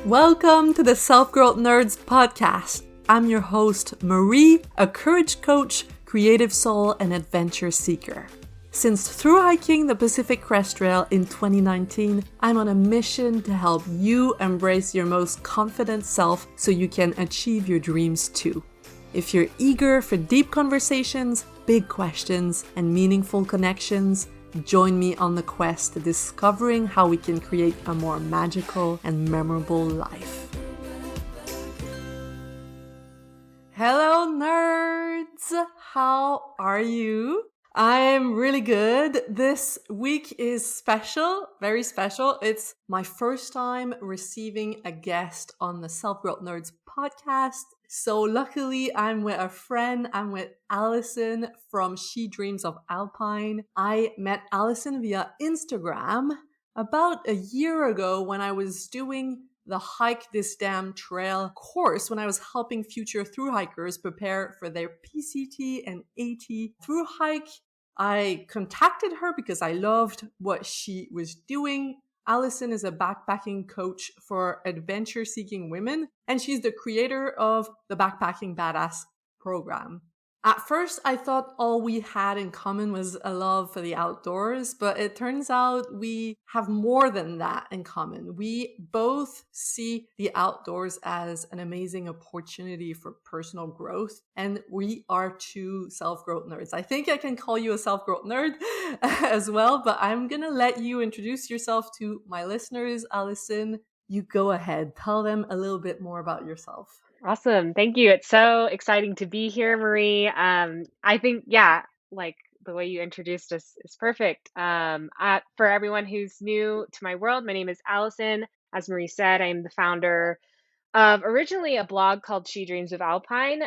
Welcome to the Self-Growth Nerds podcast. I'm your host, Marie, a courage coach, creative soul, and adventure seeker. Since through hiking the Pacific Crest Trail in 2019, I'm on a mission to help you embrace your most confident self so you can achieve your dreams too. If you're eager for deep conversations, big questions, and meaningful connections, join me on the quest to discovering how we can create a more magical and memorable life. Hello, nerds! How are you? I'm really good. This week is special, very special. It's my first time receiving a guest on the Self-Growth Nerds podcast. So luckily, I'm with a friend. I'm with Allison from She Dreams of Alpine. I met Allison via Instagram about a year ago when I was doing the Hike This Damn Trail course, when I was helping future thru hikers prepare for their PCT and AT thru hike. I contacted her because I loved what she was doing. Allison is a backpacking coach for adventure-seeking women, and she's the creator of the Backpacking Badass program. At first, I thought all we had in common was a love for the outdoors, but it turns out we have more than that in common. We both see the outdoors as an amazing opportunity for personal growth, and we are two self-growth nerds. I think I can call you a self-growth nerd as well, but I'm gonna let you introduce yourself to my listeners. Allison, you go ahead. Tell them a little bit more about yourself. Awesome. Thank you. It's so exciting to be here, Marie. I think, yeah, like the way you introduced us is perfect. For everyone who's new to my world, my name is Allison. As Marie said, I'm the founder of originally a blog called She Dreams of Alpine,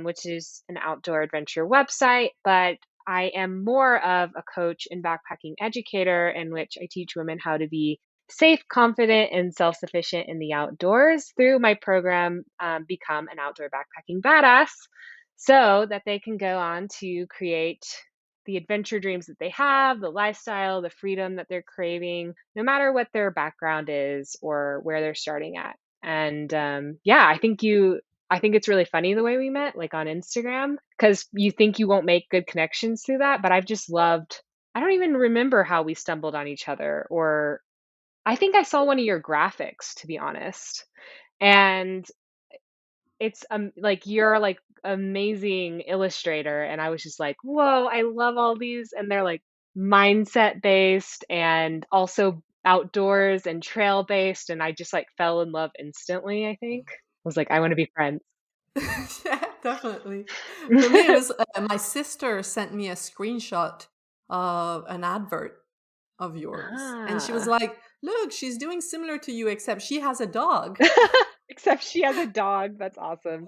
which is an outdoor adventure website, but I am more of a coach and backpacking educator in which I teach women how to be safe, confident, and self sufficient in the outdoors through my program, Become an Outdoor Backpacking Badass, so that they can go on to create the adventure dreams that they have, the lifestyle, the freedom that they're craving, no matter what their background is or where they're starting at. And yeah, I think it's really funny the way we met, like on Instagram, because you think you won't make good connections through that, but I've just loved. I don't even remember how we stumbled on each other, or I think I saw one of your graphics, to be honest. And it's like you're like amazing illustrator, and I was just like, whoa, I love all these, and they're like mindset based and also outdoors and trail based, and I just like fell in love instantly. I think I was like, I want to be friends. Yeah, definitely. For me, it was my sister sent me a screenshot of an advert of yours, and she was Ah. like, "Look, she's doing similar to you, except she has a dog." Except she has a dog. That's awesome.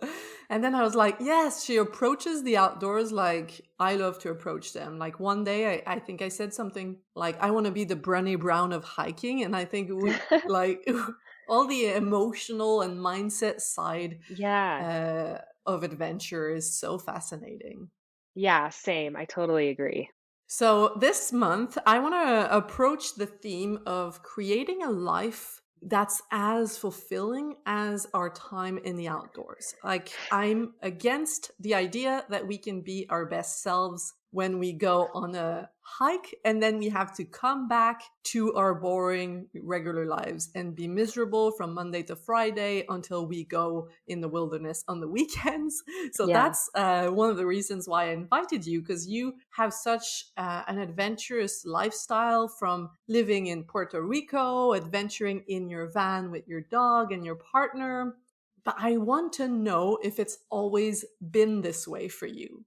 And then I was like, "Yes, she approaches the outdoors like I love to approach them." Like one day, I think I said something like, "I want to be the Brené Brown of hiking," and I think we like all the emotional and mindset side Yeah. uh, of adventure is so fascinating. Yeah, same. I totally agree. So this month, I want to approach the theme of creating a life that's as fulfilling as our time in the outdoors. Like, I'm against the idea that we can be our best selves when we go on a hike and then we have to come back to our boring regular lives and be miserable from Monday to Friday until we go in the wilderness on the weekends. So Yeah. that's one of the reasons why I invited you, because you have such an adventurous lifestyle, from living in Puerto Rico, adventuring in your van with your dog and your partner. But I want to know if it's always been this way for you.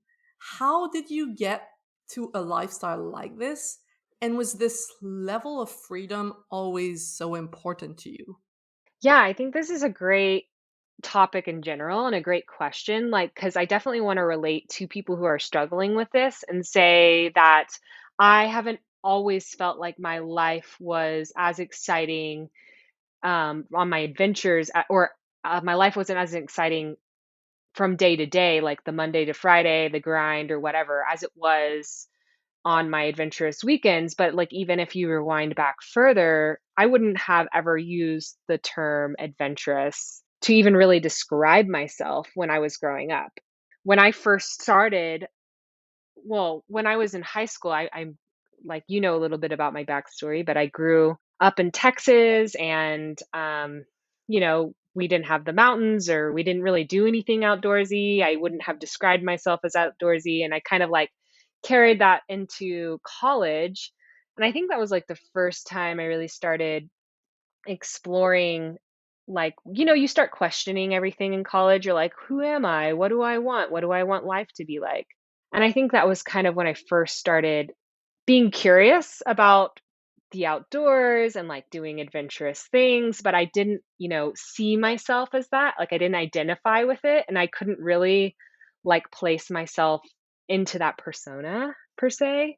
How did you get to a lifestyle like this? And was this level of freedom always so important to you? Yeah, I think this is a great topic in general and a great question, like, because I definitely want to relate to people who are struggling with this and say that I haven't always felt like my life was as exciting on my adventures, or my life wasn't as exciting from day to day, like the Monday to Friday, the grind or whatever, as it was on my adventurous weekends. But like, even if you rewind back further, I wouldn't have ever used the term adventurous to even really describe myself when I was growing up. When I first started, well, when I was in high school, I'm like, you know, a little bit about my backstory, but I grew up in Texas, and, you know, we didn't have the mountains, or we didn't really do anything outdoorsy. I wouldn't have described myself as outdoorsy. And I kind of like carried that into college. And I think that was like the first time I really started exploring, like, you know, you start questioning everything in college. You're like, who am I? What do I want? What do I want life to be like? And I think that was kind of when I first started being curious about the outdoors and like doing adventurous things, but I didn't, you know, see myself as that. Like, I didn't identify with it, and I couldn't really like place myself into that persona per se.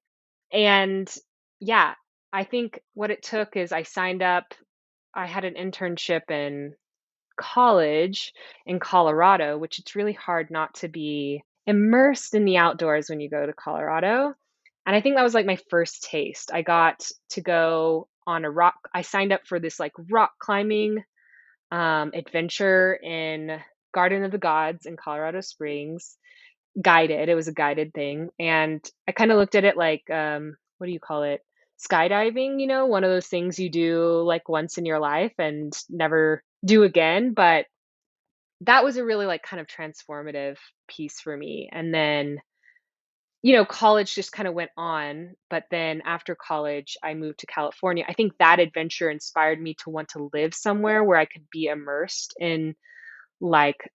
And yeah, I think what it took is I signed up. I had an internship in college in Colorado, which it's really hard not to be immersed in the outdoors when you go to Colorado. And I think that was like my first taste. I got to go on a rock. I signed up for this like rock climbing adventure in Garden of the Gods in Colorado Springs, guided. It was a guided thing, and I kinda looked at it like, what do you call it? Skydiving, you know, one of those things you do, like, once in your life and never do again. But that was a really, like, kind of transformative piece for me. And then, you know, college just kinda went on, but then after college, I moved to California. I think that adventure inspired me to want to live somewhere where I could be immersed in, like,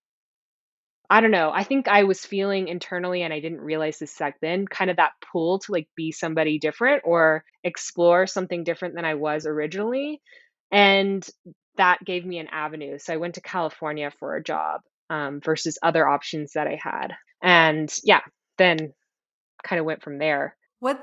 I don't know. I think I was feeling internally, and I didn't realize this back then, kind of that pull to like be somebody different or explore something different than I was originally. And that gave me an avenue. So I went to California for a job, versus other options that I had. And yeah, then kind of went from there. Well,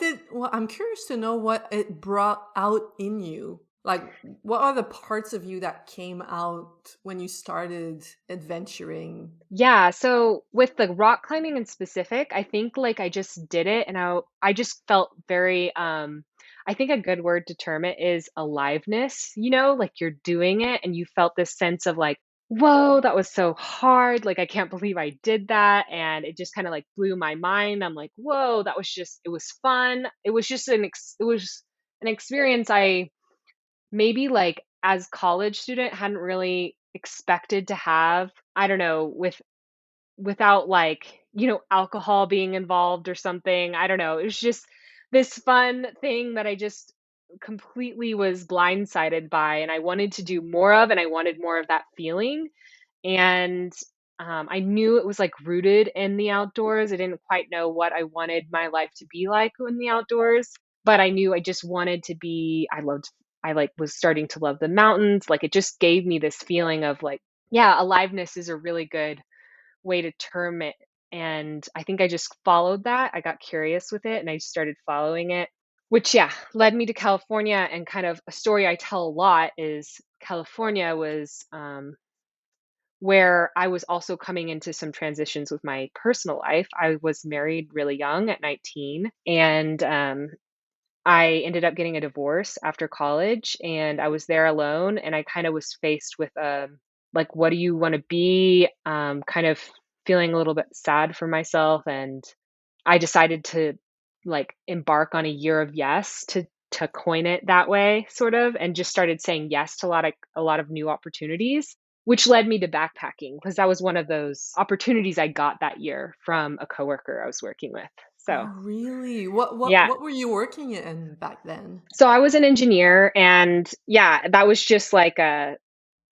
I'm curious to know what it brought out in you. Like, what are the parts of you that came out when you started adventuring? Yeah, so with the rock climbing in specific, I think like I just did it, and I just felt very I think a good word to term it is aliveness, you know, like you're doing it and you felt this sense of like, whoa, that was so hard. Like, I can't believe I did that. And it just kind of like blew my mind. I'm like, whoa, that was just, it was fun. It was just it was an experience I maybe like as college student hadn't really expected to have. I don't know, without like, you know, alcohol being involved or something. I don't know. It was just this fun thing that I just completely was blindsided by, and I wanted to do more of, and I wanted more of that feeling. And I knew it was like rooted in the outdoors. I didn't quite know what I wanted my life to be like in the outdoors, but I knew I just wanted to be, I like was starting to love the mountains. Like, it just gave me this feeling of like, yeah, aliveness is a really good way to term it. And I think I just followed that. I got curious with it and I started following it, which, yeah, led me to California. And kind of a story I tell a lot is California was where I was also coming into some transitions with my personal life. I was married really young at 19, and I ended up getting a divorce after college, and I was there alone, and I kind of was faced with like, what do you want to be? Kind of feeling a little bit sad for myself, and I decided to like embark on a year of yes, to coin it that way, sort of, and just started saying yes to a lot of new opportunities, which led me to backpacking because that was one of those opportunities I got that year from a coworker I was working with. Oh, So really? What what yeah. what were you working in back then? So I was an engineer, and yeah, that was just like a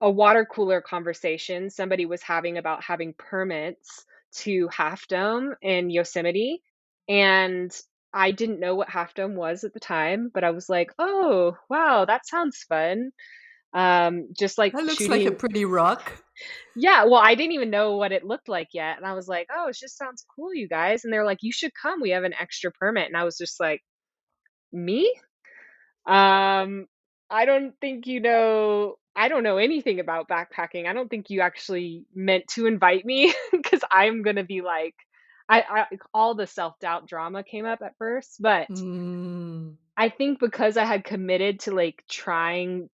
water cooler conversation somebody was having about having permits to Half Dome in Yosemite. And I didn't know what Half Dome was at the time, but I was like, "Oh, wow, that sounds fun." Just like That looks like a shooting. pretty rock. Yeah, well, I didn't even know what it looked like yet. And I was like, "Oh, it just sounds cool, you guys." And they're like, "You should come. We have an extra permit." And I was just like, "Me? Um, I don't think you know, I don't know anything about backpacking. I don't think you actually meant to invite me because I'm gonna be like, I all the self-doubt drama came up at first, but Mm. I think because I had committed to, like, trying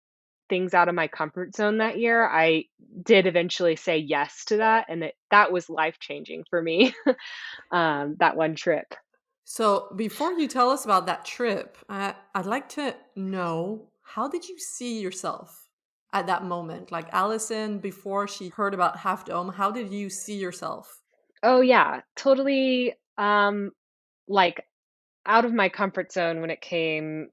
things out of my comfort zone that year, I did eventually say yes to that, and that was life-changing for me, that one trip. So before you tell us about that trip, I'd like to know, how did you see yourself at that moment? Like Allison, before she heard about Half Dome, how did you see yourself? Oh, yeah, totally, like, out of my comfort zone when it came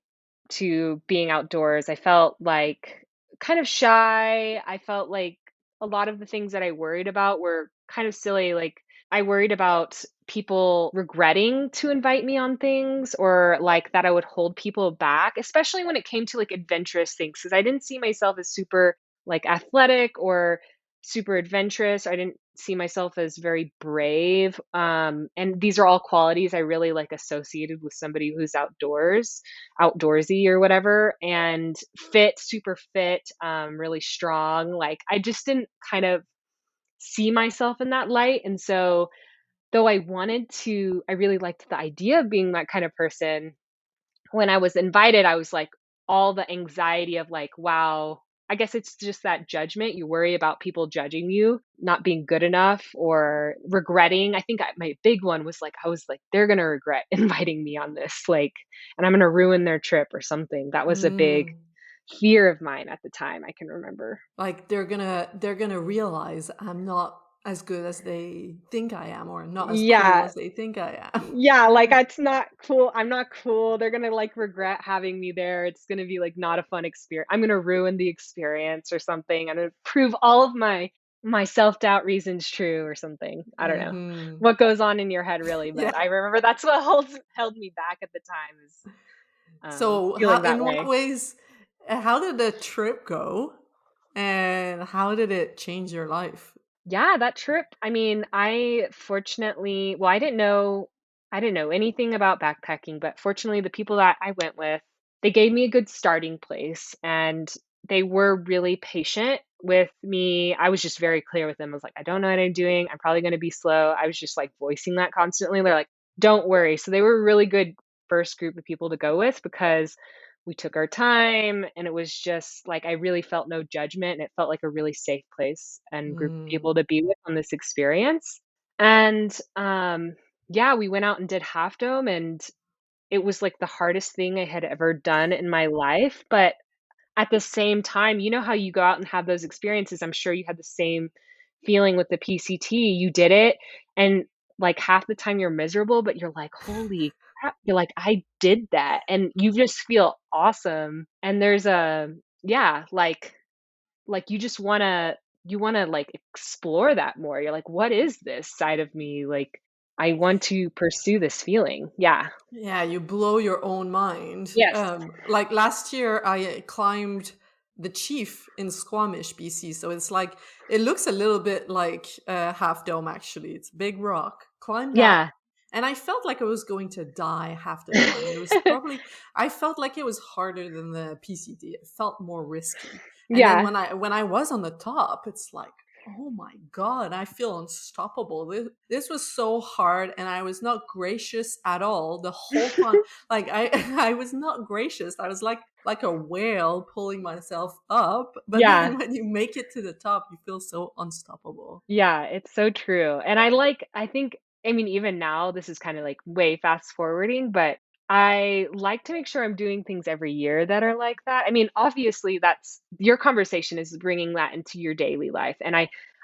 to being outdoors. I felt like kind of shy. I felt like a lot of the things that I worried about were kind of silly. Like, I worried about people regretting to invite me on things, or like that I would hold people back, especially when it came to like adventurous things, because I didn't see myself as super like athletic or super adventurous. I didn't see myself as very brave. And these are all qualities I really like associated with somebody who's outdoorsy or whatever, and fit, super fit, really strong. Like I just didn't kind of see myself in that light. And so though I really liked the idea of being that kind of person, when I was invited, I was like, all the anxiety of like, wow, I guess it's just that judgment. You worry about people judging you, not being good enough, or regretting. I think my big one was like, I was like, they're going to regret inviting me on this, like, and I'm going to ruin their trip or something. That was a big Mm. fear of mine at the time. I can remember. Like they're gonna realize I'm not as good as they think I am, or not as cool Yeah. as they think I am. Yeah, like, it's not cool, I'm not cool, they're gonna, like, regret having me there, it's gonna be, like, not a fun experience. I'm gonna ruin the experience or something, I'm gonna prove all of my self-doubt reasons true or something, I don't know Mhm. what goes on in your head really, Yeah. but I remember that's what held me back at the time is, So how feeling that in what way. ways how did the trip go? And how did it change your life? Yeah, that trip, I mean, I fortunately well, I didn't know anything about backpacking, but fortunately, the people that I went with, they gave me a good starting place, and they were really patient with me. I was just very clear with them. I was like, "I don't know what I'm doing. I'm probably gonna be slow." I was just, like, voicing that constantly. They're like, "Don't worry." So they were a really good first group of people to go with because we took our time, and it was just like I really felt no judgment, and it felt like a really safe place and group of Mm. people to be with on this experience. And yeah, we went out and did Half Dome, and it was like the hardest thing I had ever done in my life. But at the same time, you know how you go out and have those experiences, I'm sure you had the same feeling with the PCT, you did it, and, like, half the time you're miserable, but you're like, "Holy crap," you're like, "I did that," and you just feel awesome, and there's a yeah, like, you wanna, like, explore that more, you're like, "What is this side of me?" Like, I want to pursue this feeling. Yeah. Yeah, you blow your own mind. Yes. Like last year, I climbed the Chief in Squamish, BC. So it's like it looks a little bit like Half Dome. Actually, it's a big rock. Climbed that, Yeah. and I felt like I was going to die half the time. It was probably I felt like it was harder than the PCD. It felt more risky. And then Yeah. when I was on the top, it's like, oh my God, I feel unstoppable. This was so hard, and I was not gracious at all the whole time. Like I I was not gracious. I was like a whale pulling myself up, but Yeah. then when you make it to the top, you feel so unstoppable. Yeah, it's so true, and I think I mean, even now, this is kinda, like, way fast forwarding, but I like to make sure I'm doing things every year that are like that. I mean, obviously, that's your conversation is bringing that into your daily life, and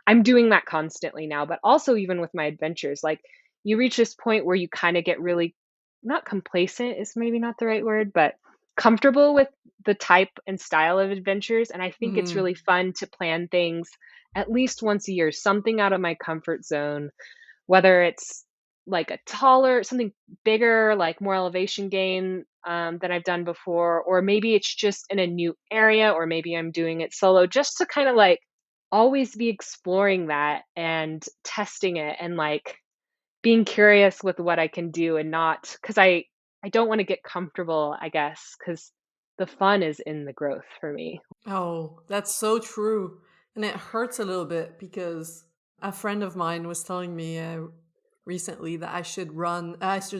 I'm doing that constantly now, but also even with my adventures, like, you reach this point where you kinda get really not complacent is maybe not the right word, but comfortable with the type and style of adventures, and I think it's really Mm. fun to plan things at least once a year, something out of my comfort zone, whether it's like a taller, something bigger, like more elevation gain than I've done before, or maybe it's just in a new area, or maybe I'm doing it solo, just to kind of like always be exploring that and testing it and like being curious with what I can do and not because I don't want to get comfortable, I guess, because the fun is in the growth for me. Oh, that's so true. And it hurts a little bit because a friend of mine was telling me recently that I should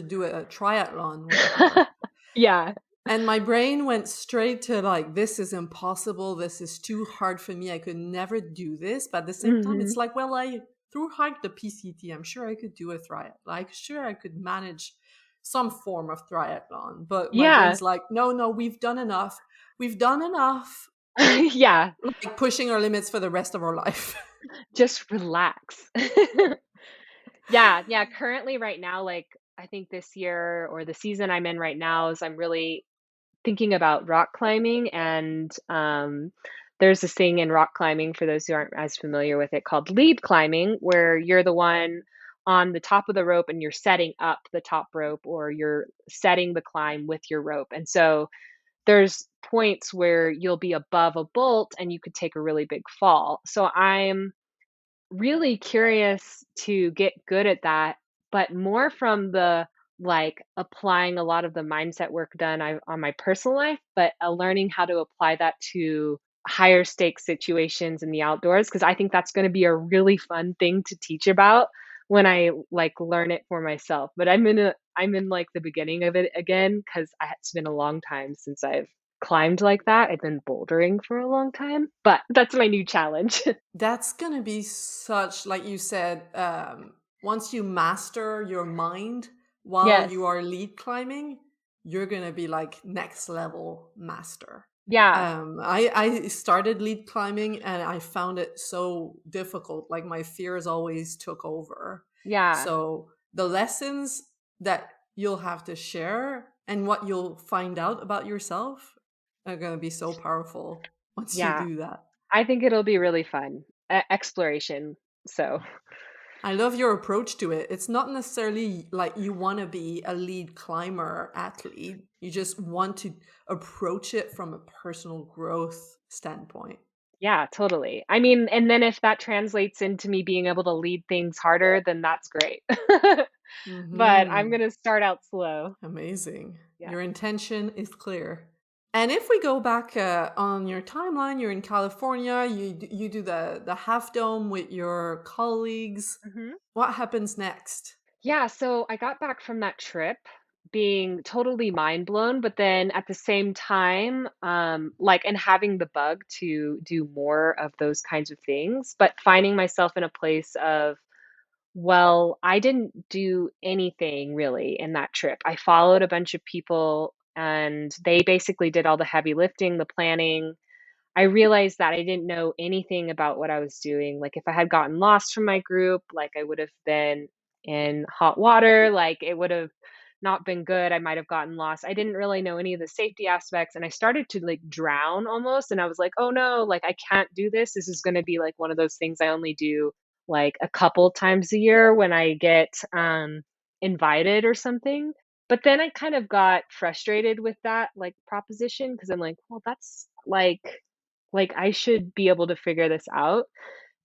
do a triathlon with her. Yeah. And my brain went straight to like, this is impossible. This is too hard for me. I could never do this. But at the same time, Mhm. it's like, well, I through hike the PCT. I'm sure I could do a triathlon. Like, sure, I could manage some form of triathlon. But my Yeah. brain's like, no, no, we've done enough. We've done enough. Yeah. Like pushing our limits for the rest of our life. Just relax. Yeah, yeah, currently right now, like, I think this year or the season I'm in right now is I'm really thinking about rock climbing and, there's this thing in rock climbing, for those who aren't as familiar with it, called lead climbing, where you're the one on the top of the rope and you're setting up the top rope or you're setting the climb with your rope, and so there's points where you'll be above a bolt and you could take a really big fall. So I'm really curious to get good at that, but more from the like applying a lot of the mindset work done on my personal life, but learning how to apply that to higher stakes situations in the outdoors because I think that's going to be a really fun thing to teach about when I like learn it for myself. But I'm in like the beginning of it again because it's been a long time since I've climbed like that. I've been bouldering for a long time, but that's my new challenge. That's gonna be such, like you said, once you master your mind while Yes. you are lead climbing, you're gonna be like next level master. Yeah. I started lead climbing and I found it so difficult. Like my fears always took over. Yeah. So the lessons that you'll have to share and what you'll find out about yourself are gonna be so powerful once you Yeah. do that. I think it'll be really fun. Exploration. So, I love your approach to it. It's not necessarily like you want to be a lead climber athlete. You just want to approach it from a personal growth standpoint. yeah, totally. I mean, and then if that translates into me being able to lead things harder, then that's great. But I'm Hmm. gonna start out slow. Amazing. Yeah. Your intention is clear. And if we go back on your timeline, you're in California. You do the half dome with your colleagues. Mhm. What happens next? Yeah, so I got back from that trip being totally mind blown, but then at the same time, like, and having the bug to do more of those kinds of things, but finding myself in a place of, well, I didn't do anything really in that trip. I followed a bunch of people and they basically did all the heavy lifting, the planning. I realized that I didn't know anything about what I was doing. Like if I had gotten lost from my group, like I would have been in hot water, like it would have not been good. I might have gotten lost. I didn't really know any of the safety aspects and I started to like drown almost and I was like, "Oh no, like I can't do this. This is going to be like one of those things I only do like a couple times a year when I get invited or something." But then I kind of got frustrated with that like proposition because I'm like, "Well, that's like, I should be able to figure this out,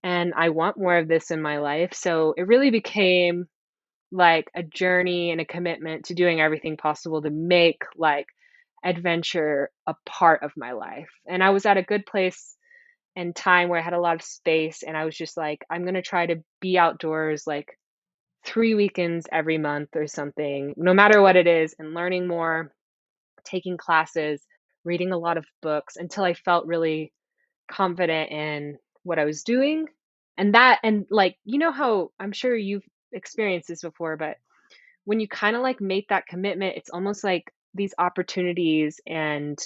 and I want more of this in my life, so it really became, like, a journey and a commitment to doing everything possible to make, like, adventure a part of my life, and I was at a good place and time where I had a lot of space, and I was just like, "I'm gonna try to be outdoors, like, 3 weekends every month or something, no matter what it is, and learning more, taking classes, reading a lot of books," until I felt really confident in what I was doing. And like, you know how I'm sure you've experienced this before, but when you kind of like make that commitment, it's almost like these opportunities and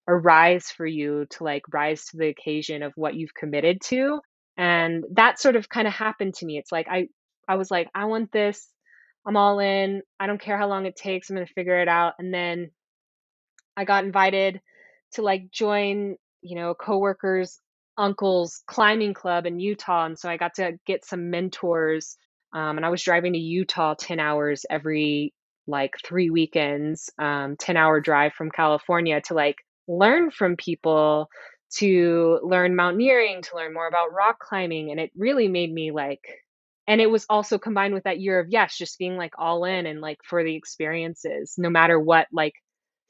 arise for you to like rise to the occasion of what you've committed to. And that sort of kind of happened to me. It's like I was like, I want this. I'm all in. I don't care how long it takes. I'm going to figure it out. And then I got invited to like join, a coworker's uncle's climbing club in Utah, and so I got to get some mentors. And I was driving to Utah 10 hours every like 3 weekends, 10-hour drive from California to like learn from people, to learn mountaineering, to learn more about rock climbing. And it really made me like, and it was also combined with that year of yes, just being like all in and like for the experiences, no matter what like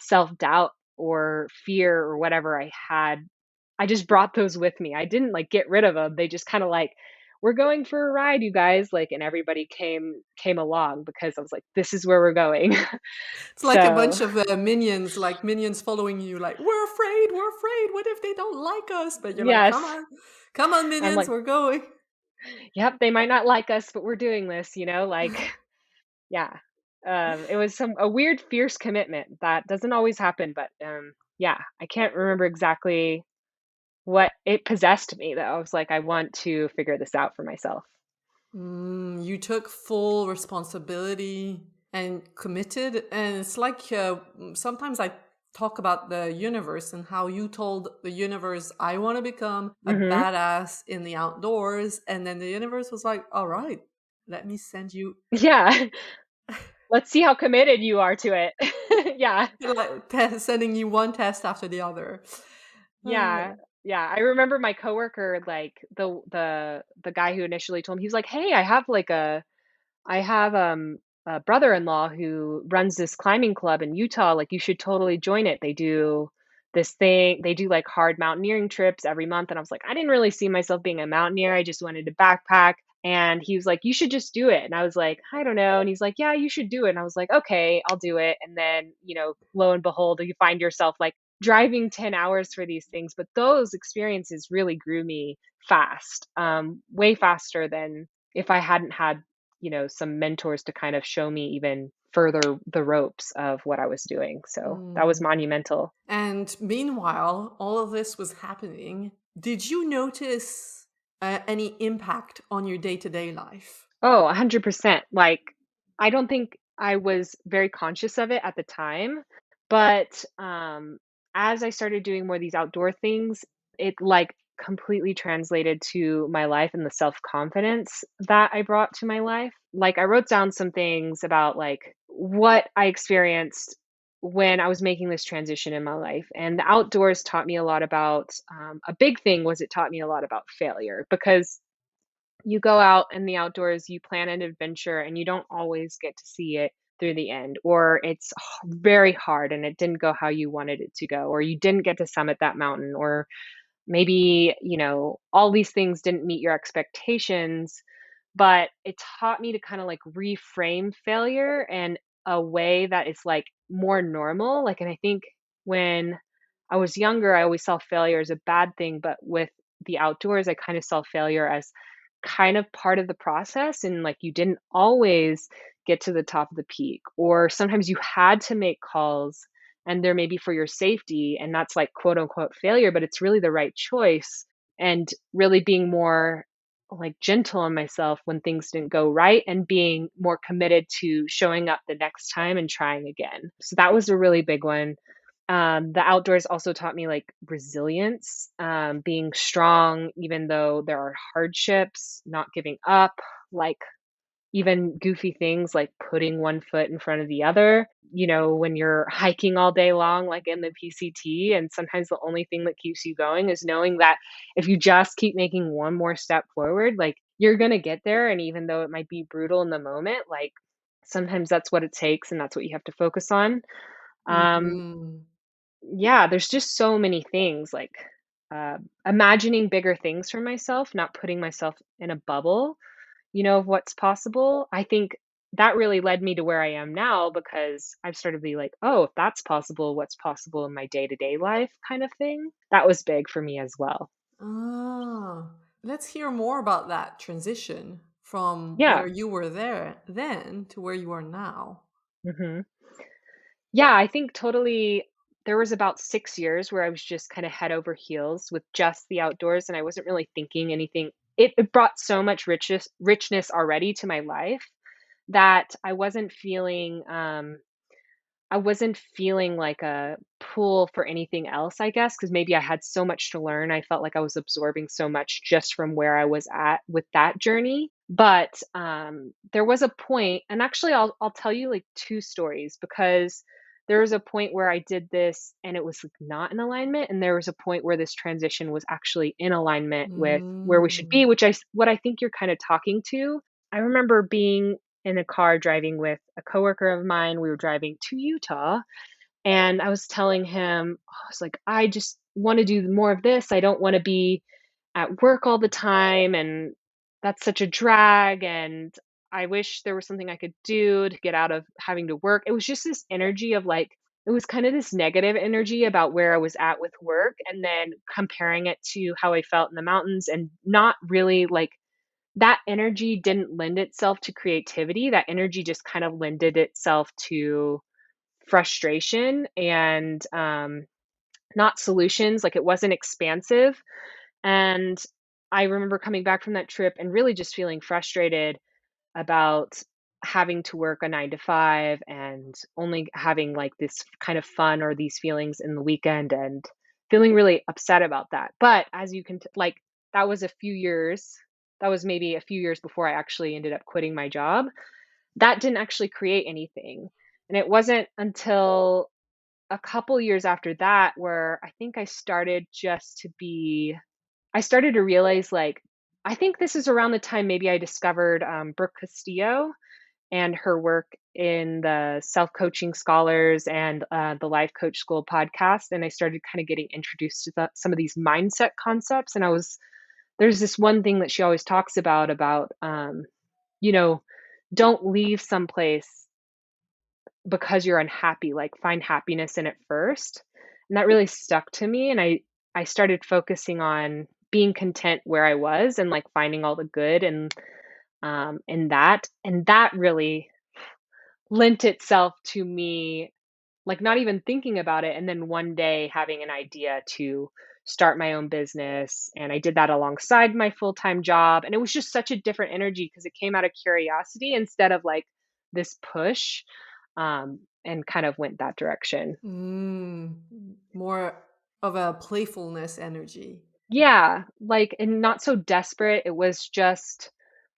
self-doubt or fear or whatever I had, I just brought those with me. I didn't like get rid of them. They just kind of like we're going for a ride, you guys, like, and everybody came along because I was like, this is where we're going. It's like a So bunch of minions, like minions following you, like, we're afraid. What if they don't like us? But you're like, yes, come on, I'm minions, like, we're going. yep, they might not like us, but we're doing this, like, yeah. It was a weird, fierce commitment that doesn't always happen, but yeah, I can't remember exactly what it possessed me though. I was like, I want to figure this out for myself. You took full responsibility and committed. And it's like sometimes I talk about the universe and how you told the universe, I want to become a Hmm. badass in the outdoors. And then the universe was like, all right, let me send you Yeah. Let's see how committed you are to it. Yeah. like sending you one test after the other. Yeah. Yeah. I remember my coworker, like the guy who initially told me, he was like, "Hey, I have a brother-in-law who runs this climbing club in Utah. Like you should totally join it. They do this thing, they do like hard mountaineering trips every month." And I was like, I didn't really see myself being a mountaineer. I just wanted to backpack. And he was like, "You should just do it." And I was like, "I don't know." And he's like, "Yeah, you should do it." And I was like, "Okay, I'll do it." And then, lo and behold, you find yourself like driving 10 hours for these things. But those experiences really grew me fast, way faster than if I hadn't had some mentors to kind of show me even further the ropes of what I was doing. So that was Mm. monumental. And meanwhile, all of this was happening. Did you notice any impact on your day to day life? Oh, 100%. Like, I don't think I was very conscious of it at the time, but as I started doing more of these outdoor things, it like completely translated to my life and the self-confidence that I brought to my life. Like, I wrote down some things about like what I experienced when I was making this transition in my life. And the outdoors taught me a lot about a big thing was it taught me a lot about failure because you go out in the outdoors, you plan an adventure, and you don't always get to see it through the end, or it's very hard and it didn't go how you wanted it to go, or you didn't get to summit that mountain, or maybe, all these things didn't meet your expectations. But it taught me to kind of like reframe failure in a way that is like more normal. Like, and I think when I was younger, I always saw failure as a bad thing, but with the outdoors, I kind of saw failure as kind of part of the process. And like you didn't always get to the top of the peak, or sometimes you had to make calls and they're maybe for your safety. And that's like quote unquote failure, but it's really the right choice. And really being more like gentle on myself when things didn't go right and being more committed to showing up the next time and trying again. So that was a really big one. The outdoors also taught me like resilience, being strong, even though there are hardships, not giving up, like even goofy things like putting one foot in front of the other, when you're hiking all day long, like in the PCT, and sometimes the only thing that keeps you going is knowing that if you just keep making one more step forward, like you're going to get there. And even though it might be brutal in the moment, like sometimes that's what it takes and that's what you have to focus on. Um, Mhm. yeah, there's just so many things like uh, imagining bigger things for myself, not putting myself in a bubble, of what's possible. I think that really led me to where I am now because I've started to be like, oh, if that's possible, what's possible in my day to day life kind of thing. That was big for me as well. Ah, let's hear more about that transition from Yeah. where you were there then to where you are now. Hmm. Yeah. I think totally. There was about 6 years where I was just kind of head over heels with just the outdoors and I wasn't really thinking anything. It brought so much richness already to my life that I wasn't feeling like a pull for anything else, I guess, because maybe I had so much to learn. I felt like I was absorbing so much just from where I was at with that journey. But there was a point, and actually, I'll tell you like two stories because there was a point where I did this and it was like not in alignment, and there was a point where this transition was actually in alignment with where we should Mm. be, what I think you're kind of talking to. I remember being in a car driving with a coworker of mine. We were driving to Utah, and I was telling him, I was like, I just want to do more of this. I don't want to be at work all the time. And that's such a drag, and I wish there was something I could do to get out of having to work. It was just this energy of like, it was kind of this negative energy about where I was at with work, and then comparing it to how I felt in the mountains, and not really like that energy didn't lend itself to creativity. That energy just kind of lended itself to frustration and not solutions. Like, it wasn't expansive. And I remember coming back from that trip and really just feeling frustrated about having to work a 9 to 5 and only having, like, this kind of fun or these feelings in the weekend, and feeling really upset about that. But as you can like, that was a few years that was maybe a few years before I actually ended up quitting my job. That didn't actually create anything, and it wasn't until a couple years after that where I think I started to realize, like, I think this is around the time maybe I discovered, Brooke Castillo and her work in the Self-Coaching Scholars and, the Life Coach School podcast, and I started kinda getting introduced to some of these mindset concepts, and there's this one thing that she always talks about, you know, don't leave someplace because you're unhappy, like, find happiness in it first, and that really stuck to me, and I started focusing on being content where I was, and, like, finding all the good and that really lent itself to me, like, not even thinking about it, and then one day having an idea to start my own business, and I did that alongside my full-time job, and it was just such a different energy because it came out of curiosity instead of, like, this push, and kind of went that direction. Mm, more of a playfulness energy. Yeah, like, and not so desperate. It was just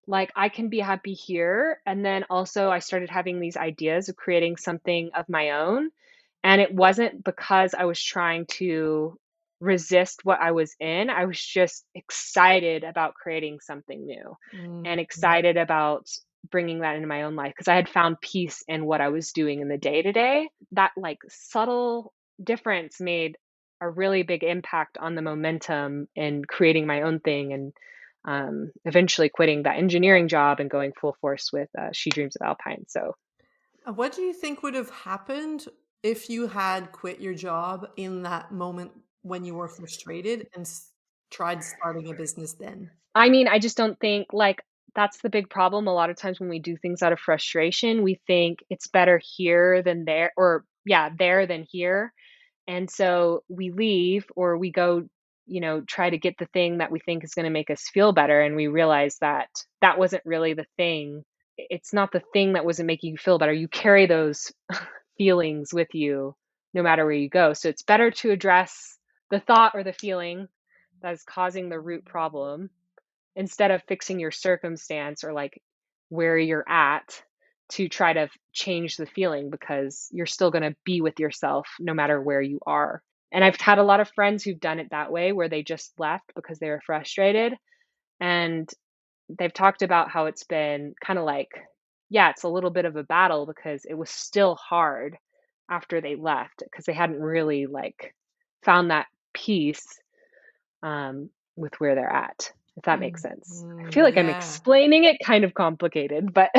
like, I can be happy here. And then also, I started having these ideas of creating something of my own. And it wasn't because I was trying to resist what I was in. I was just excited about creating something new Mm. and excited about bringing that into my own life because I had found peace in what I was doing in the day to day. That, like, subtle difference made a really big impact on the momentum in creating my own thing, and eventually quitting that engineering job and going full force with She Dreams of Alpine. So, What do you think would have happened if you had quit your job in that moment when you were frustrated and tried starting a business then? I mean, I just don't think, like, that's the big problem. A lot of times when we do things out of frustration, we think it's better here than there, or yeah, there than here. And so we leave or we go, try to get the thing that we think is going to make us feel better. And we realize that that wasn't really the thing. It's not the thing that wasn't making you feel better. You carry those feelings with you no matter where you go. So it's better to address the thought or the feeling that is causing the root problem instead of fixing your circumstance or like where you're at to try to change the feeling, because you're still going to be with yourself no matter where you are. And I've had a lot of friends who've done it that way where they just left because they were frustrated, and they've talked about how it's been kind of like, yeah, it's a little bit of a battle because it was still hard after they left because they hadn't really like found that peace with where they're at, if that makes sense. I feel like I'm Yeah. explaining it kind of complicated, but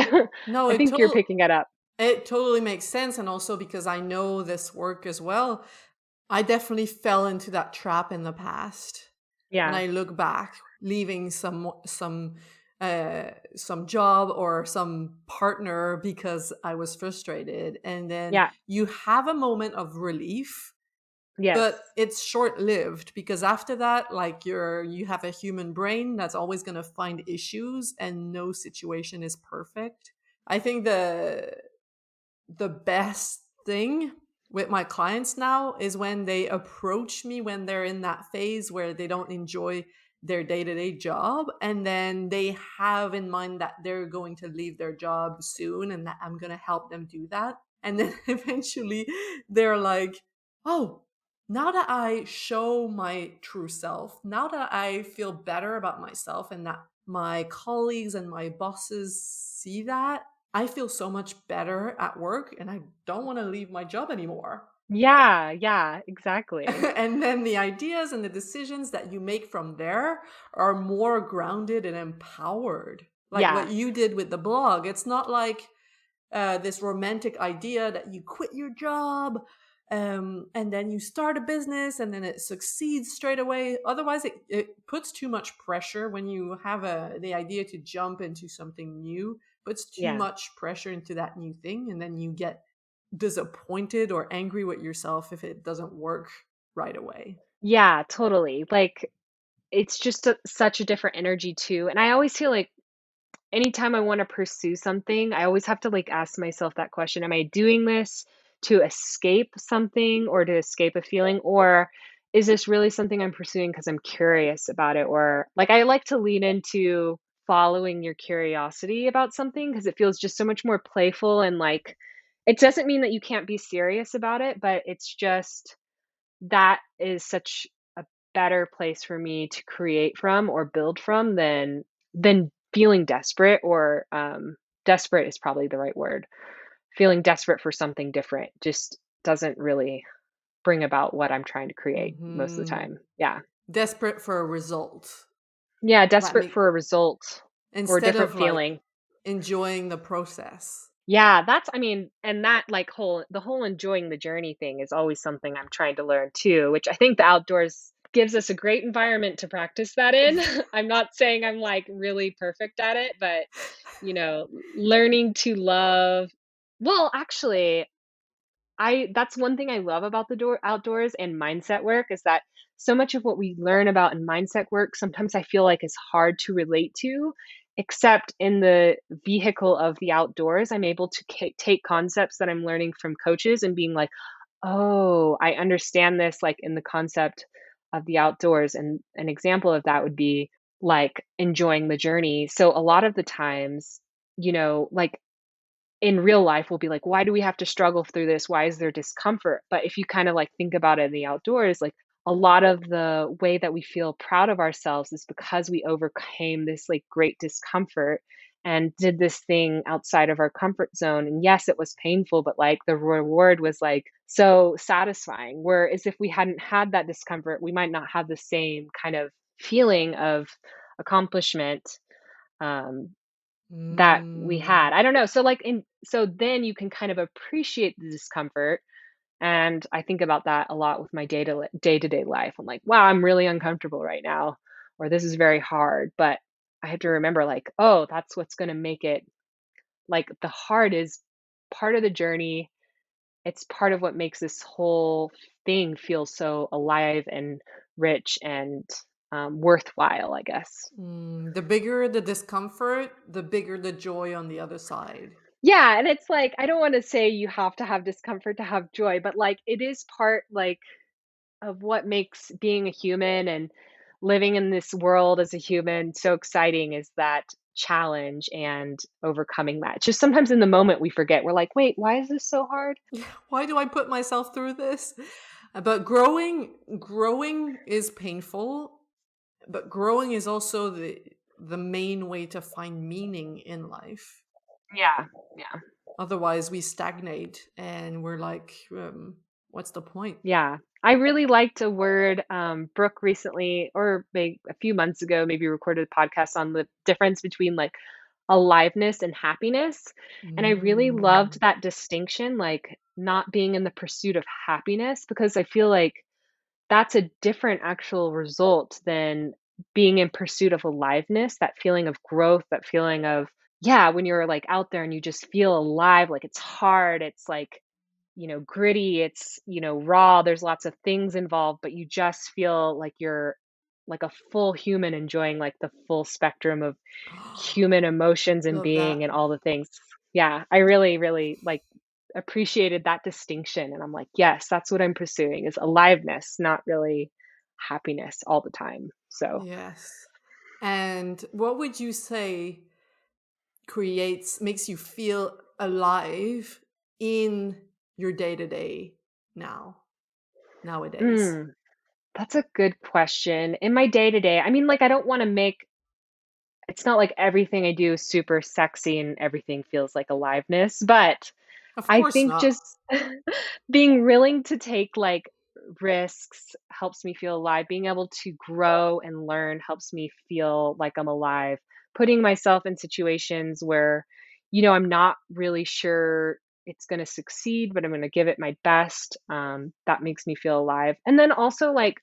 No, I think you're picking it up. it totally makes sense, and also because I know this work as well, I definitely fell into that trap in the past. When Yeah. I look back, leaving some job or some partner because I was frustrated, and then Yeah. you have a moment of relief, Yes. but it's short-lived because after that, like, you have a human brain that's always gonna find issues, and no situation is perfect. I think the best thing with my clients now is when they approach me when they're in that phase where they don't enjoy their day-to-day job, and then they have in mind that they're going to leave their job soon and that I'm going to help them do that. And then eventually they're like, "Oh, now that I show my true self, now that I feel better about myself and that my colleagues and my bosses see that, I feel so much better at work and I don't want to leave my job anymore." Yeah, yeah, exactly. And then the ideas and the decisions that you make from there are more grounded and empowered. Like what Yeah, you did with the blog. It's not like this romantic idea that you quit your job and then you start a business and then it succeeds straight away. Otherwise, it puts too much pressure when you have the idea to jump into something new, puts too yeah. much pressure into that new thing. And then you get disappointed or angry with yourself if it doesn't work right away. Yeah, totally. Like, it's just such a different energy too, and I always feel like anytime I wanna pursue something, I always have to, like, ask myself that question, "Am I doing this to escape something or to escape a feeling, or is this really something I'm pursuing because 'cause I'm curious about it?" Or like, I like to lean into following your curiosity about something because it feels just so much more playful and, like, it doesn't mean that you can't be serious about it, but it's just that is such a better place for me to create from or build from than feeling desperate or, desperate is probably the right word. Feeling desperate for something different just doesn't really bring about what I'm trying to create most of the Hmm. time. Yeah. Desperate for a result. Yeah, That desperate make for a result or a instead different of like feeling. enjoying the process. Yeah, that's I mean, and that like whole enjoying the journey thing is always something I'm trying to learn too, which I think the outdoors gives us a great environment to practice that in. I'm not saying I'm like really perfect at it, but learning to love well, actually, I that's one thing I love about the outdoors and mindset work is that so much of what we learn about in mindset work sometimes I feel like is hard to relate to, except in the vehicle of the outdoors. I'm able to take concepts that I'm learning from coaches and being like, oh, I understand this like in the concept of the outdoors. And an example of that would be like enjoying the journey. So a lot of the times, like in real life we'll be like, why do we have to struggle through this? Why is there discomfort? But if you kind of like think about it in the outdoors, like a lot of the way that we feel proud of ourselves is because we overcame this like great discomfort and did this thing outside of our comfort zone. And yes, it was painful, but like the reward was like so satisfying. Whereas if we hadn't had that discomfort, we might not have the same kind of feeling of accomplishment um, that we had. Mm. I don't know. So then you can kind of appreciate the discomfort, and I think about that a lot with my day-to-day life. I'm like, "Wow, I'm really uncomfortable right now," or "This is very hard," but I have to remember like, "Oh, that's what's gonna make it." Like, the hard is part of the journey. It's part of what makes this whole thing feel so alive and rich and, worthwhile, I guess. The bigger the discomfort, the bigger the joy on the other side. Yeah, and it's like, I don't wanna say you have to have discomfort to have joy, but, like, it is part, like, of what makes being a human and living in this world as a human so exciting is that challenge and overcoming that. Just sometimes in the moment we forget. We're like, "Wait, why is this so hard?" Why do I put myself through this? But growing is painful, but growing is also the main way to find meaning in life. Yeah, yeah. Otherwise, we stagnate and we're like, what's the point? Yeah. I really liked a word, Brooke recently, or a few months ago, maybe recorded a podcast on the difference between like aliveness and happiness. And I really loved Mm. that distinction, like not being in the pursuit of happiness, because I feel like that's a different actual result than being in pursuit of aliveness, that feeling of growth, that feeling of, yeah, when you're like out there and you just feel alive, like it's hard, it's like, gritty, it's, raw, there's lots of things involved, but you just feel like you're like a full human enjoying like the full spectrum of human emotions and Love being that. and all the things. Yeah, I really, really like appreciated that distinction. And I'm like, yes, that's what I'm pursuing is aliveness, not really happiness all the time. So, Yes. And what would you say makes you feel alive in your day to day nowadays? mm, that's a good question. In my day to day, I mean, like, I don't want to make it's not like everything I do is super sexy and everything feels like aliveness, but Of I course think not. just being willing to take, like, risks helps me feel alive. Being able to grow and learn helps me feel like I'm alive. Putting myself in situations where, I'm not really sure it's gonna succeed, but I'm gonna give it my best, that makes me feel alive. And then also, like,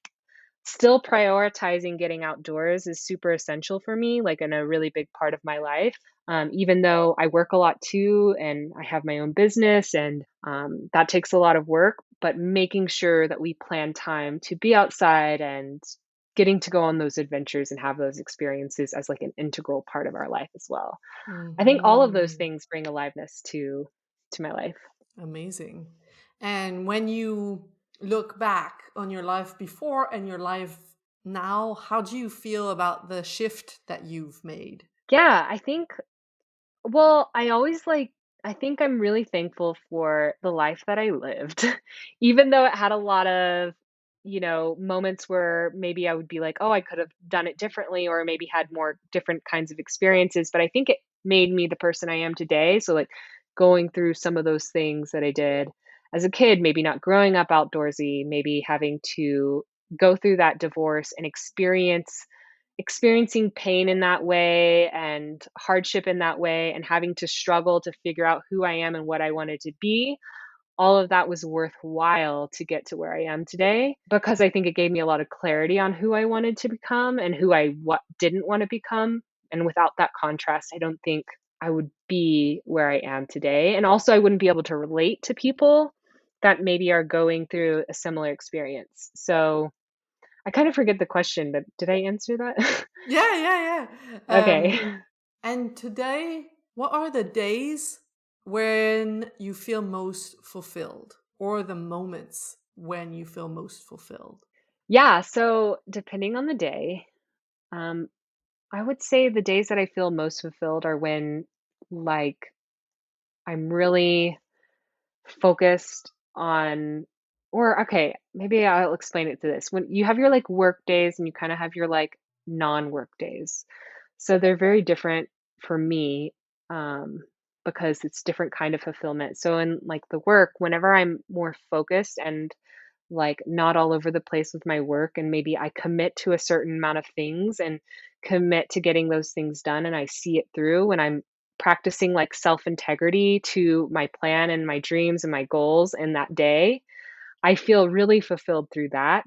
still prioritizing getting outdoors is super essential for me, like, in a really big part of my life. Even though I work a lot too, and I have my own business, and that takes a lot of work, but making sure that we plan time to be outside and getting to go on those adventures and have those experiences as like an integral part of our life as well. I think all of those Mhm. things bring aliveness to my life. Amazing. And when you look back on your life before and your life now, how do you feel about the shift that you've made? Yeah, I think Well, I think I'm really thankful for the life that I lived, even though it had a lot of, moments where maybe I would be like, "Oh, I could have done it differently," or maybe had more different kinds of experiences, but I think it made me the person I am today. So, like, going through some of those things that I did as a kid, maybe not growing up outdoorsy, maybe having to go through that divorce and experiencing pain in that way and hardship in that way and having to struggle to figure out who I am and what I wanted to be, all of that was worthwhile to get to where I am today because I think it gave me a lot of clarity on who I wanted to become and who I didn't want to become. And without that contrast, I don't think I would be where I am today. And also, I wouldn't be able to relate to people that maybe are going through a similar experience. So I kind of forget the question, but did I answer that? Yeah, yeah, yeah. Okay. And today, what are the days when you feel most fulfilled, or the moments when you feel most fulfilled? Yeah, so depending on the day, um, I would say the days that I feel most fulfilled are when, like, I'm really focused on or okay, maybe I'll explain it to this. When you have your, like, work days and you kinda have your, like, non-work days. So they're very different for me, because it's different kind of fulfillment. So in, like, the work, whenever I'm more focused and like not all over the place with my work and maybe I commit to a certain amount of things and commit to getting those things done and I see it through when I'm practicing like self-integrity to my plan and my dreams and my goals in that day, I feel really fulfilled through that,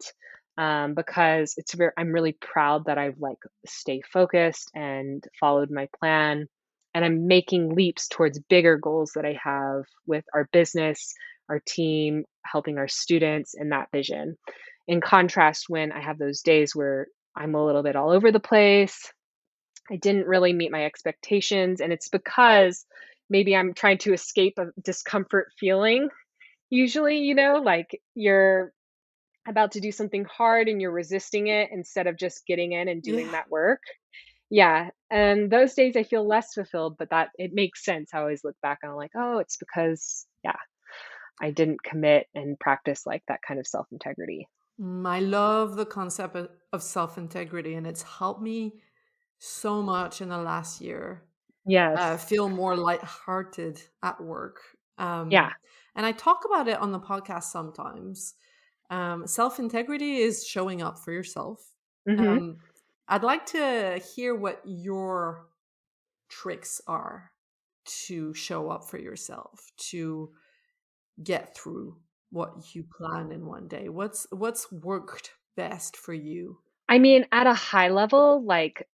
because I'm really proud that I've like stay focused and followed my plan, and I'm making leaps towards bigger goals that I have with our business, our team, helping our students, and that vision. In contrast, when I have those days where I'm a little bit all over the place, I didn't really meet my expectations, and it's because maybe I'm trying to escape a discomfort feeling. Usually, like you're about to do something hard and you're resisting it instead of just getting in and doing Yeah. that work. Yeah, and those days I feel less fulfilled, but that it makes sense. I always look back and I'm like, "Oh, it's because, yeah, I didn't commit and practice, like, that kind of self-integrity." I love the concept of self integrity, and it's helped me so much in the last year. Yes. Feel more lighthearted at work. Yeah. And I talk about it on the podcast sometimes. Self integrity is showing up for yourself. Mhm. Um, I'd like to hear what your tricks are to show up for yourself, to get through what you plan in one day. What's worked best for you? I mean, at a high level, like,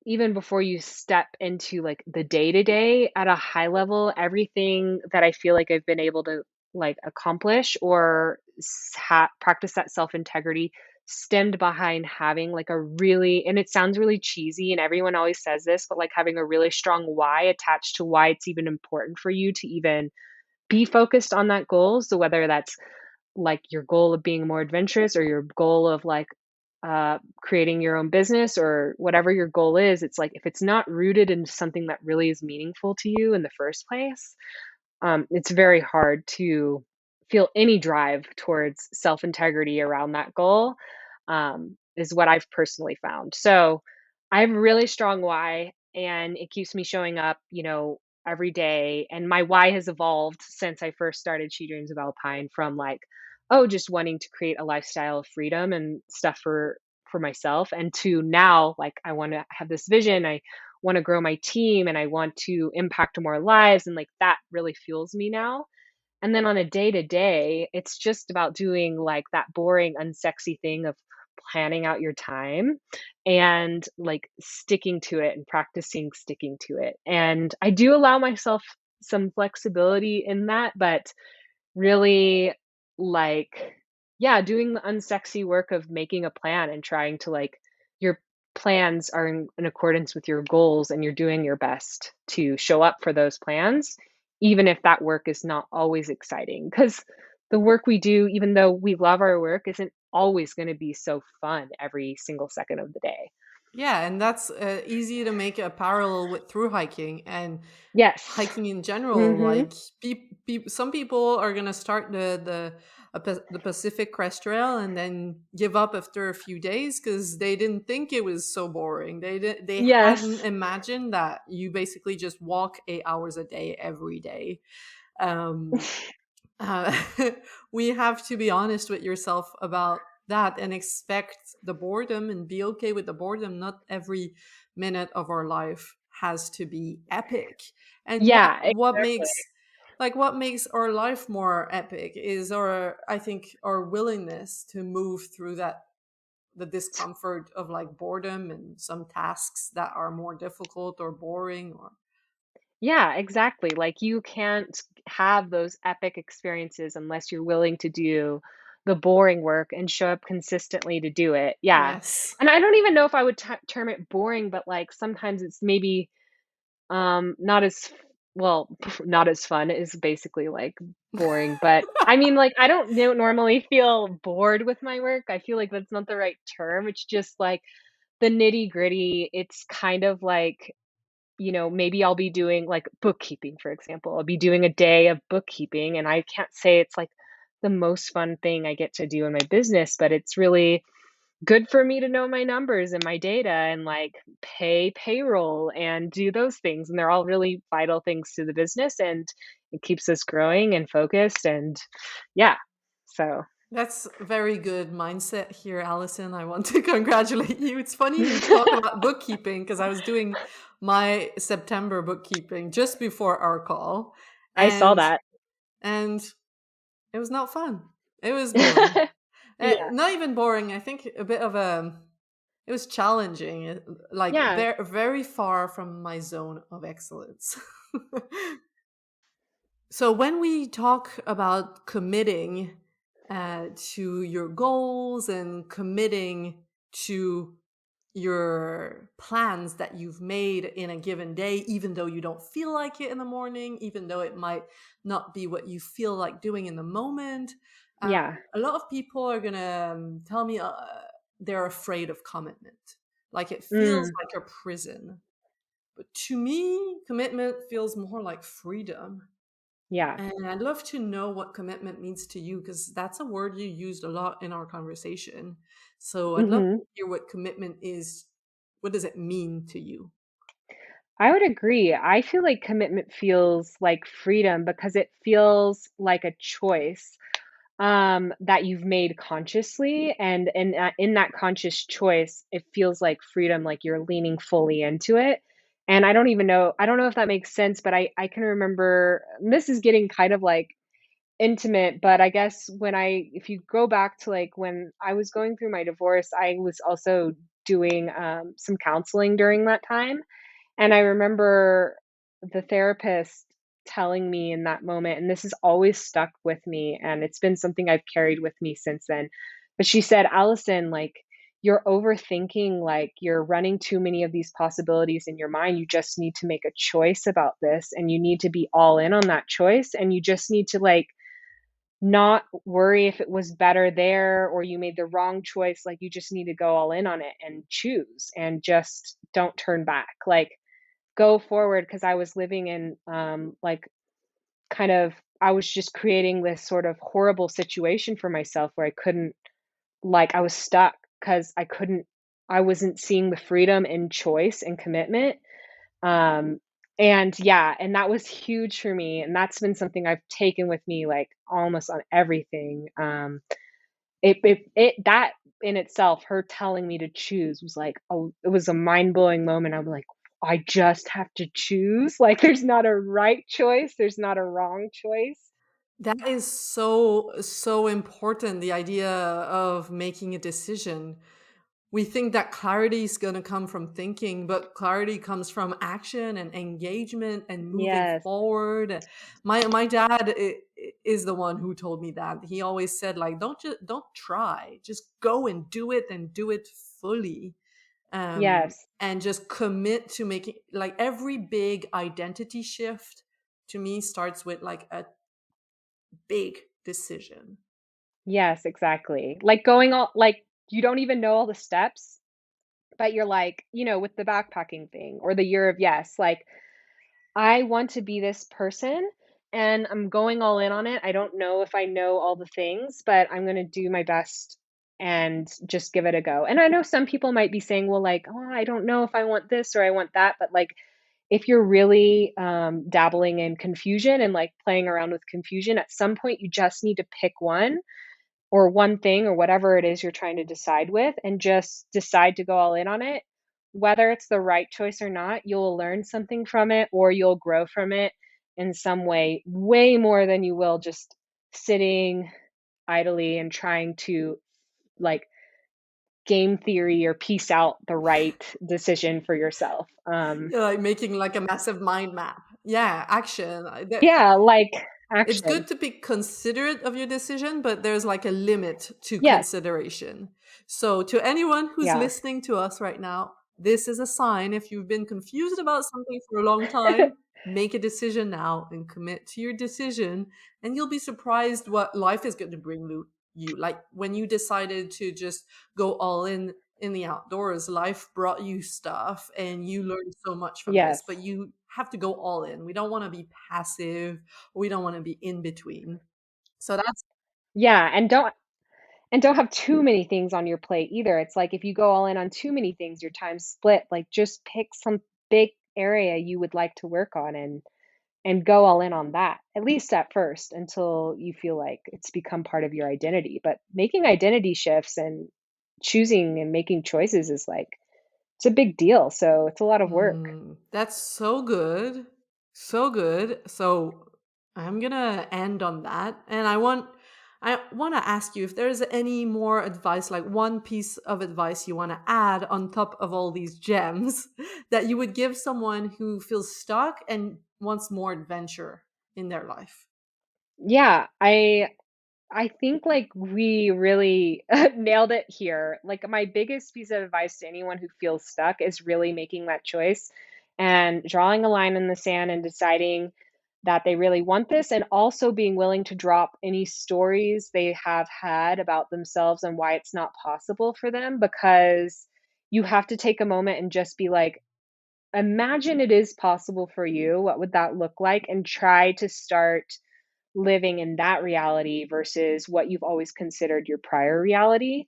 even before you step into, like, the day-to-day, at a high level, everything that I feel like I've been able to, like, accomplish or practice that self-integrity stemmed behind having, like, a really and it sounds really cheesy, and everyone always says this, but, like, having a really strong why attached to why it's even important for you to even be focused on that goal. So whether that's like your goal of being more adventurous or your goal of like creating your own business or whatever your goal is, it's like if it's not rooted in something that really is meaningful to you in the first place, it's very hard to feel any drive towards self integrity around that goal, is what I've personally found. So I have a really strong why, and it keeps me showing up, every day. And my why has evolved since I first started She Dreams of Alpine from like, oh, just wanting to create a lifestyle of freedom and stuff for myself, and to now like I want to have this vision. I want to grow my team and I want to impact more lives, and like that really fuels me now. And then on a day to day, it's just about doing like that boring, unsexy thing of planning out your time and like sticking to it and practicing sticking to it. And I do allow myself some flexibility in that, but really, like, yeah, doing the unsexy work of making a plan and trying to, like, your plans are in accordance with your goals, and you're doing your best to show up for those plans, even if that work is not always exciting. Because the work we do, even though we love our work, isn't always gonna be so fun every single second of the day. Yeah, and that's easy to make a parallel with through hiking and Yes. hiking in general. Mhm. Like some people are gonna start the Pacific Crest Trail and then give up after a few days because they didn't think it was so boring. They hadn't Yes. imagined that you basically just walk 8 hours a day every day. Um, uh, we have to be honest with yourself about that and expect the boredom and be okay with the boredom. Not every minute of our life has to be epic. And Yeah, what exactly. makes what makes our life more epic is our, I think, our willingness to move through the discomfort of like boredom and some tasks that are more difficult or boring or Yeah, exactly. Like you can't have those epic experiences unless you're willing to do the boring work and show up consistently to do it. Yeah. yes. And I don't even know if I would term it boring, but like sometimes it's maybe not as well, not as fun is basically like boring, but I mean like I don't normally feel bored with my work. I feel like that's not the right term. It's just like the nitty-gritty. It's kind of like, maybe I'll be doing like bookkeeping, for example. I'll be doing a day of bookkeeping, and I can't say it's like the most fun thing I get to do in my business, but it's really good for me to know my numbers and my data and like pay payroll and do those things. And they're all really vital things to the business, and it keeps us growing and focused. And yeah, so That's very good mindset here, Allison. I want to congratulate you. It's funny you talk about bookkeeping because I was doing my September bookkeeping just before our call, I saw and that. and it was not fun. It was boring. Yeah. Not even boring. I think a bit of a. It was challenging. Like Yeah. very far from my zone of excellence. So when we talk about committing to your goals and committing to your plans that you've made in a given day, even though you don't feel like it in the morning, even though it might not be what you feel like doing in the moment, Yeah. a lot of people are gonna tell me they're afraid of commitment. Like it feels Mm, like a prison. But to me, commitment feels more like freedom. yeah. And I'd love to know what commitment means to you because that's a word you used a lot in our conversation. So I'd love to Mhm. hear what commitment is. What does it mean to you? I would agree. I feel like commitment feels like freedom because it feels like a choice, that you've made consciously, and in that conscious choice, it feels like freedom, like you're leaning fully into it. And I don't know if that makes sense, but I can remember this is getting kind of like intimate, but I guess if you go back to like when I was going through my divorce, I was also doing some counseling during that time, and I remember the therapist telling me in that moment, and this has always stuck with me, and it's been something I've carried with me since then. But she said, Allison, like, you're overthinking, like, you're running too many of these possibilities in your mind. You just need to make a choice about this, and you need to be all in on that choice. And you just need to, like, not worry if it was better there or you made the wrong choice. Like, you just need to go all in on it and choose and just don't turn back. Like, go forward, because I was living in, like, kind of I was just creating this sort of horrible situation for myself where I couldn't like, I was stuck because I wasn't seeing the freedom and choice and commitment, um, And yeah, and that was huge for me, and that's been something I've taken with me, like, almost on everything. It that in itself, her telling me to choose was like, oh, it was a mind-blowing moment. I'm like, "I just have to choose." Like, there's not a right choice, there's not a wrong choice. That is so, so important, the idea of making a decision. We think that clarity is going to come from thinking, but clarity comes from action and engagement and moving Yes, forward. My dad is the one who told me that. He always said, like, don't try, just go and do it fully. yes, And just commit to making, like, every big identity shift to me starts with like a big decision. yes, exactly. Like, going all like, you don't even know all the steps, but you're like, with the backpacking thing or the year of yes, like, I want to be this person and I'm going all in on it. I don't know if I know all the things, but I'm going to do my best and just give it a go. And I know some people might be saying, well, like, oh, I don't know if I want this or I want that. But like, if you're really dabbling in confusion and like playing around with confusion, at some point you just need to pick one or one thing or whatever it is you're trying to decide with and just decide to go all in on it. Whether it's the right choice or not, you'll learn something from it or you'll grow from it in some way, way more than you will just sitting idly and trying to like game theory or piece out the right decision for yourself. Yeah, like making like a massive mind map. Yeah, action. Yeah, like It's action. good to be considerate of your decision, but there's like a limit to Yes. consideration. So, to anyone who's Yeah. listening to us right now, this is a sign. If you've been confused about something for a long time, make a decision now and commit to your decision, and you'll be surprised what life is going to bring you. Like when you decided to just go all in the outdoors, life brought you stuff and you learned so much from this, but Yes. you have to go all in. We don't want to be passive, we don't want to be in between. So that's Yeah, and don't have too many things on your plate either. It's like if you go all in on too many things, your time's split. Like just pick some big area you would like to work on and go all in on that. At least at first until you feel like it's become part of your identity. But making identity shifts and choosing and making choices is like it's a big deal. So it's a lot of work. that's so good. So good. So I'm going to end on that, and I want to ask you if there's any more advice, like one piece of advice you want to add on top of all these gems that you would give someone who feels stuck and wants more adventure in their life. Yeah, I think like we really nailed it here. Like my biggest piece of advice to anyone who feels stuck is really making that choice and drawing a line in the sand and deciding that they really want this and also being willing to drop any stories they have had about themselves and why it's not possible for them because you have to take a moment and just be like imagine it is possible for you. What would that look like? And try to start living in that reality versus what you've always considered your prior reality.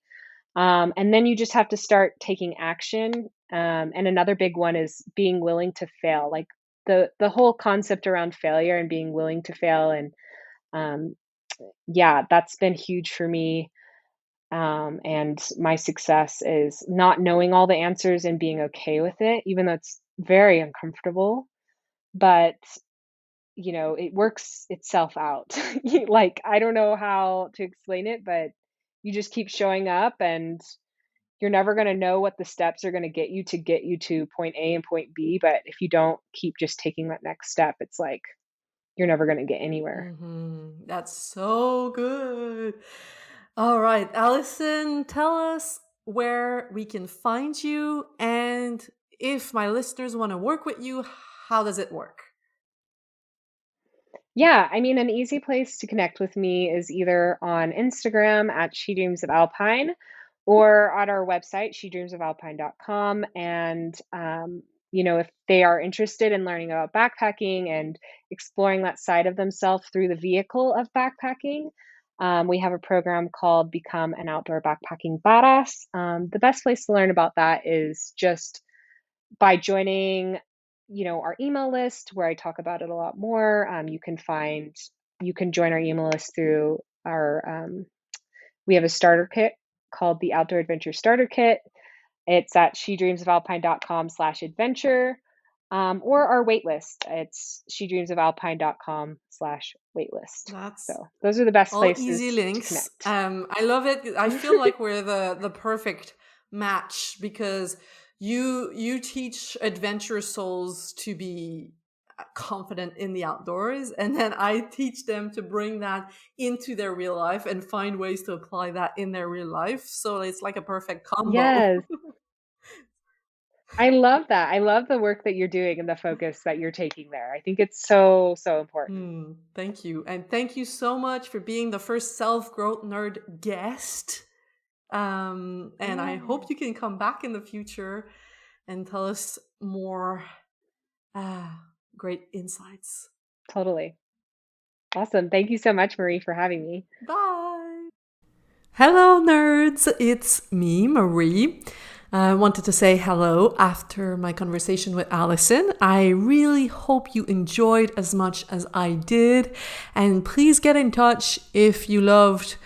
And then you just have to start taking action. And another big one is being willing to fail. Like the whole concept around failure and being willing to fail. And um, yeah, that's been huge for me. And my success is not knowing all the answers and being okay with it, even though it's very uncomfortable. But it works itself out. Like, I don't know how to explain it, but you just keep showing up and you're never going to know what the steps are going to get you to point A and point B. But if you don't keep just taking that next step, it's like you're never going to get anywhere. That's so good. All right, Allison, tell us where we can find you, and if my listeners want to work with you, how does it work? Yeah, I mean, an easy place to connect with me is either on Instagram at She Dreams of Alpine or on our website, shedreamsofalpine.com. And, if they are interested in learning about backpacking and exploring that side of themselves through the vehicle of backpacking, we have a program called Become an Outdoor Backpacking Badass. The best place to learn about that is just by joining our email list where I talk about it a lot more. You can join our email list through we have a starter kit called the Outdoor Adventure Starter Kit. It's at shedreamsofalpine.com/adventure, or our waitlist. It's shedreamsofalpine.com/waitlist. That's So those are the best all easy places to links. connect. I love it. I feel like we're the perfect match because you teach adventure souls to be confident in the outdoors, and then I teach them to bring that into their real life and find ways to apply that in their real life. So it's like a perfect combo. Yes, I love that. I love the work that you're doing and the focus that you're taking there. I think it's so, so important. Thank you. And thank you so much for being the first self growth nerd guest. And I hope Yay. you can come back in the future and tell us more uh, great insights. Totally. Awesome. Thank you so much, Marie, for having me. Bye. Hello, nerds. It's me, Marie. I wanted to say hello after my conversation with Allison. I really hope you enjoyed as much as I did. And please get in touch if you loved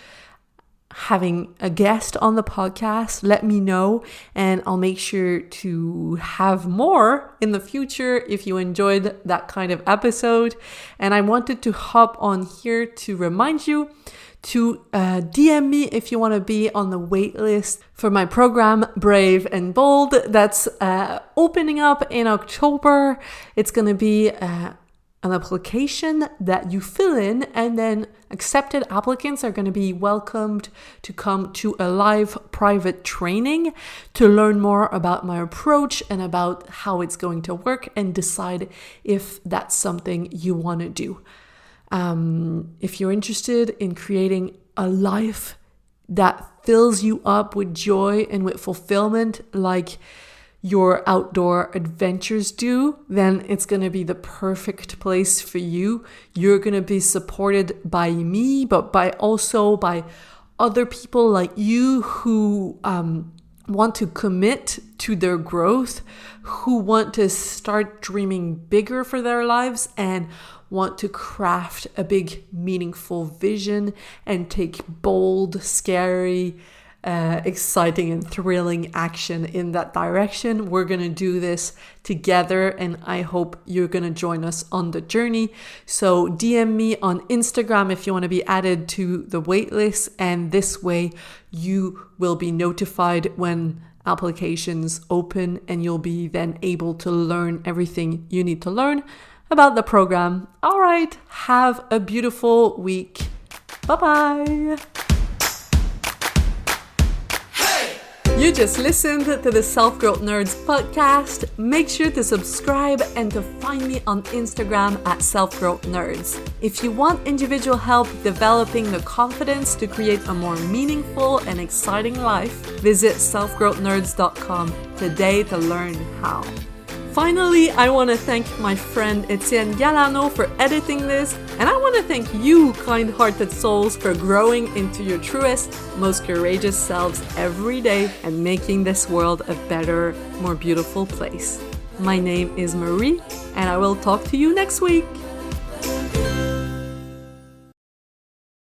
having a guest on the podcast. Let me know, and I'll make sure to have more in the future if you enjoyed that kind of episode. And I wanted to hop on here to remind you to DM me if you want to be on the wait list for my program Brave and Bold. That's opening up in October. It's going to be an application that you fill in, and then accepted applicants are going to be welcomed to come to a live private training to learn more about my approach and about how it's going to work and decide if that's something you want to do. If you're interested in creating a life that fills you up with joy and with fulfillment like your outdoor adventures do, then it's going to be the perfect place for you. You're going to be supported by me, but by other people like you who want to commit to their growth, who want to start dreaming bigger for their lives and want to craft a big, meaningful vision and take bold, scary, exciting and thrilling action in that direction. We're going to do this together, and I hope you're going to join us on the journey. So DM me on Instagram if you want to be added to the waitlist, and this way you will be notified when applications open, and you'll be then able to learn everything you need to learn about the program. All right, have a beautiful week. Bye-bye. You just listened to the Self Growth Nerds podcast. Make sure to subscribe and to find me on Instagram at Self Growth Nerds. If you want individual help developing the confidence to create a more meaningful and exciting life, visit selfgrowthnerds.com today to learn how. Finally, I want to thank my friend Etienne Galano for editing this, and I want to thank you, kind-hearted souls, for growing into your truest, most courageous selves every day and making this world a better, more beautiful place. My name is Marie, and I will talk to you next week.